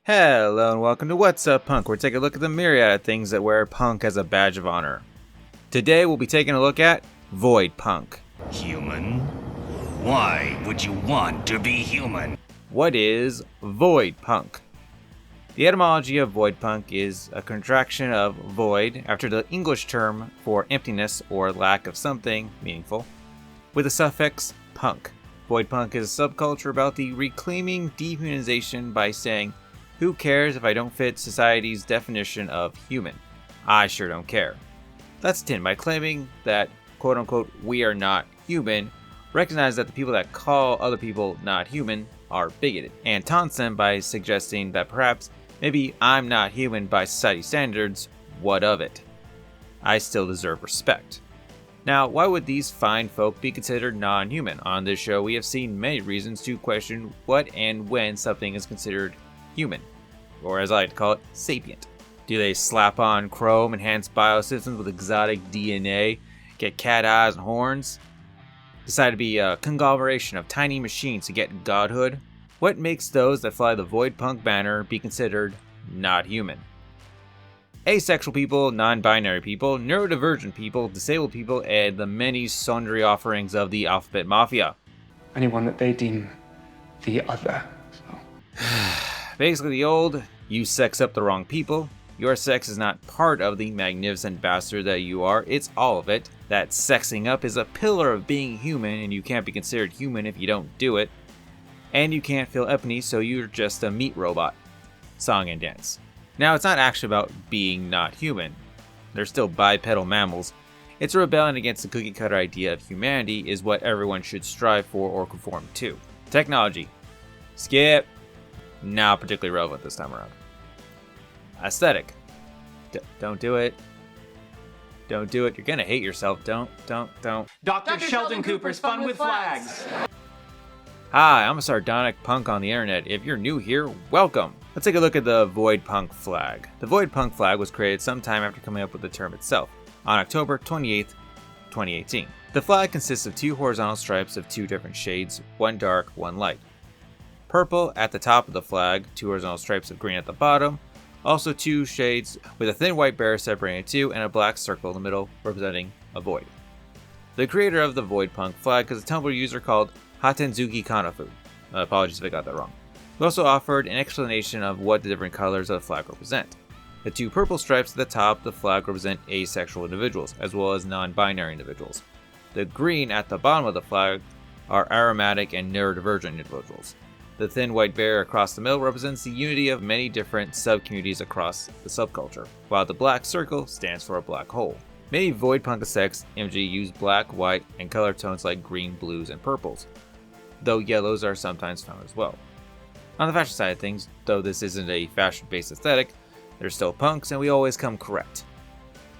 Hello and welcome to What's Up Punk, where we take a look at the myriad of things that wear punk as a badge of honor. Today we'll be taking a look at Voidpunk. Human? Why would you want to be human? What is Voidpunk? The etymology of Voidpunk is a contraction of void after the English term for emptiness or lack of something meaningful, with the suffix punk. Voidpunk is a subculture about the reclaiming dehumanization by saying, who cares if I don't fit society's definition of human? I sure don't care. Let's tend by claiming that, quote unquote, we are not human, recognize that the people that call other people not human are bigoted, and taunts them by suggesting that perhaps, maybe I'm not human by society standards, what of it? I still deserve respect. Now, why would these fine folk be considered non-human? On this show, we have seen many reasons to question what and when something is considered human, or as I like to call it, sapient. Do they slap on chrome, enhance biosystems with exotic DNA, get cat eyes and horns? Decide to be a conglomeration of tiny machines to get godhood? What makes those that fly the Voidpunk banner be considered not human? Asexual people, non-binary people, neurodivergent people, disabled people, and the many sundry offerings of the Alphabet Mafia. Anyone that they deem the other. Basically the old, you sex up the wrong people, your sex is not part of the magnificent bastard that you are, it's all of it. That sexing up is a pillar of being human, and you can't be considered human if you don't do it. And you can't feel empathy, so you're just a meat robot. Song and dance. Now, it's not actually about being not human. They're still bipedal mammals. It's a rebellion against the cookie-cutter idea of humanity is what everyone should strive for or conform to. Technology. Skip. Not particularly relevant this time around. Aesthetic. Don't do it. Don't do it. You're gonna hate yourself. Don't. Dr. Sheldon Cooper's Fun with Flags. Hi, I'm a sardonic punk on the internet. If you're new here, welcome. Let's take a look at the Voidpunk flag. The Voidpunk flag was created sometime after coming up with the term itself, on October 28th, 2018. The flag consists of two horizontal stripes of two different shades, one dark, one light. Purple at the top of the flag, two horizontal stripes of green at the bottom, also two shades with a thin white barrier separating the two, and a black circle in the middle representing a void. The creator of the Voidpunk flag is a Tumblr user called Hatenzuki Kanafu. Apologies if I got that wrong. He also offered an explanation of what the different colors of the flag represent. The two purple stripes at the top of the flag represent asexual individuals, as well as non-binary individuals. The green at the bottom of the flag are aromatic and neurodivergent individuals. The thin white barrier across the middle represents the unity of many different sub-communities across the subculture, while the black circle stands for a black hole. Many Voidpunk aesthetics imagery use black, white, and color tones like green, blues, and purples, though yellows are sometimes found as well. On the fashion side of things, though this isn't a fashion-based aesthetic, they're still punks and we always come correct.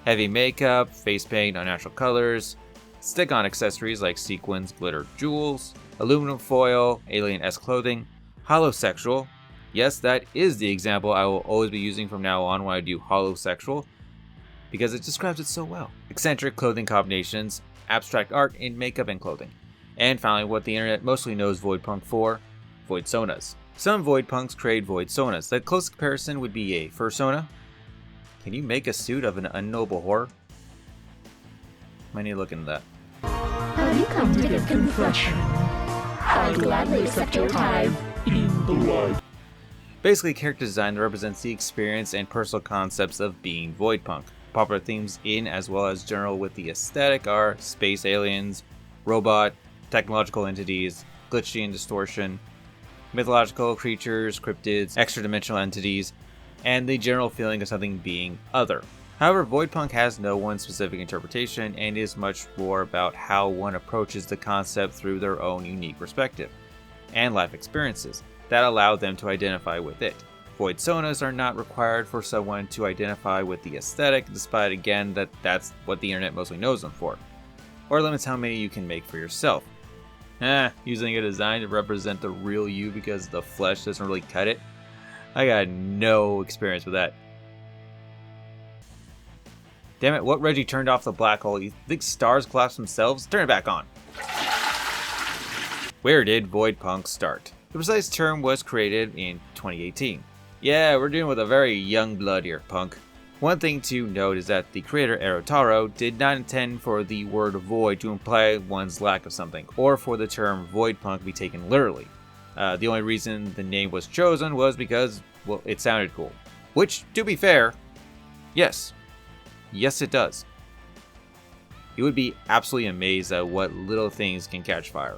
Heavy makeup, face paint, unnatural colors, stick-on accessories like sequins, glitter, jewels, aluminum foil, alien-esque clothing, holosexual. Yes, that is the example I will always be using from now on when I do holosexual, because it describes it so well. Eccentric clothing combinations, abstract art in makeup and clothing. And finally, what the internet mostly knows Voidpunk for, voidsonas. Some Voidpunks create voidsonas. The closest comparison would be a fursona. Can you make a suit of an unknowable horror? Might need to look into that. Have you come to give confession? I'll gladly accept your tithe in blood. Basically, character design that represents the experience and personal concepts of being Voidpunk. Popular themes in as well as general with the aesthetic are space aliens, robot, technological entities, glitchy and distortion, mythological creatures, cryptids, extra-dimensional entities, and the general feeling of something being other. However, Voidpunk has no one specific interpretation and is much more about how one approaches the concept through their own unique perspective and life experiences that allow them to identify with it. Voidsonas are not required for someone to identify with the aesthetic, despite again that that's what the internet mostly knows them for, or limits how many you can make for yourself. Using a design to represent the real you because the flesh doesn't really cut it. I got no experience with that. Damn it, what Reggie turned off the black hole? You think stars collapse themselves? Turn it back on. Where did Voidpunk start? The precise term was created in 2018. Yeah, we're dealing with a very young blood here, punk. One thing to note is that the creator Erotaro did not intend for the word void to imply one's lack of something, or for the term voidpunk to be taken literally. The only reason the name was chosen was because, well, it sounded cool. Which, to be fair, yes it does. You would be absolutely amazed at what little things can catch fire.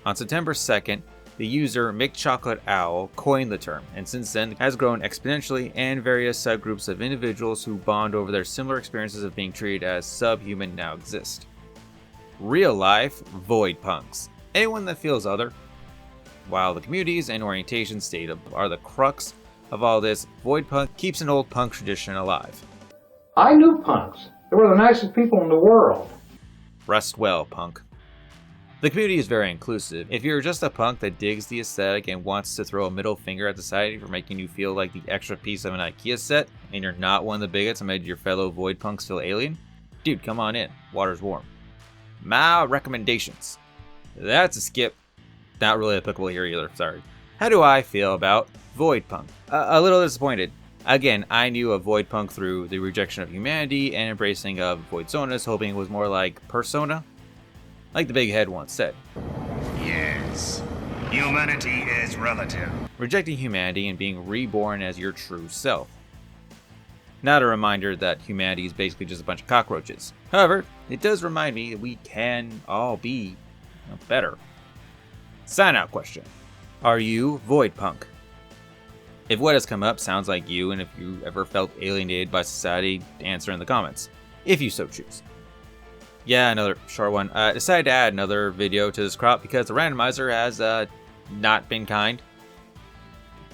On September 2nd, the user McChocolateOwl coined the term, and since then has grown exponentially, and various subgroups of individuals who bond over their similar experiences of being treated as subhuman now exist. Real life voidpunks. Anyone that feels other. While the communities and orientation state are the crux of all this, voidpunk keeps an old punk tradition alive. I knew punks. They were the nicest people in the world. Rest well, punk. The community is very inclusive. If you're just a punk that digs the aesthetic and wants to throw a middle finger at society for making you feel like the extra piece of an IKEA set, and you're not one of the bigots that made your fellow void punks feel alien, dude, come on in. Water's warm. My recommendations. That's a skip. Not really applicable here either, sorry. How do I feel about Voidpunk? A little disappointed. Again, I knew of Voidpunk through the rejection of humanity and embracing of voidsonas, hoping it was more like Persona. Like the big head once said. Yes. Humanity is relative. Rejecting humanity and being reborn as your true self. Not a reminder that humanity is basically just a bunch of cockroaches. However, it does remind me that we can all be better. Sign out question. Are you Voidpunk? If what has come up sounds like you, and if you ever felt alienated by society, answer in the comments, if you so choose. Yeah, another short one. Decided to add another video to this crop because the randomizer has not been kind.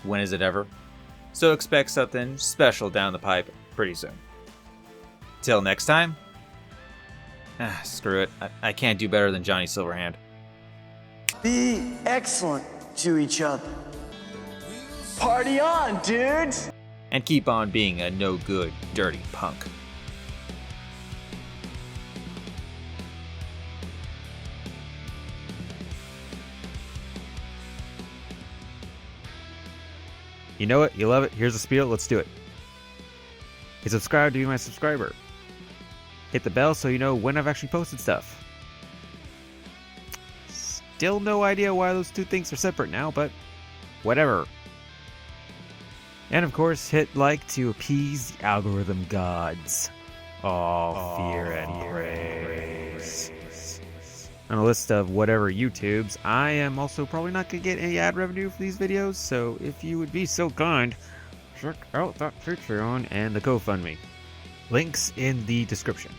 When is it ever? So expect something special down the pipe pretty soon. Till next time. Screw it. I can't do better than Johnny Silverhand. Be excellent to each other. Party on, dudes! And keep on being a no good, dirty punk. You know it, you love it, here's the spiel, let's do it. Hit subscribe to be my subscriber. Hit the bell so you know when I've actually posted stuff. Still no idea why those two things are separate now, but whatever. And of course, hit like to appease the algorithm gods. All fear and praise. On a list of whatever YouTubes, I am also probably not going to get any ad revenue for these videos, so if you would be so kind, check out that Patreon and the GoFundMe. Links in the description.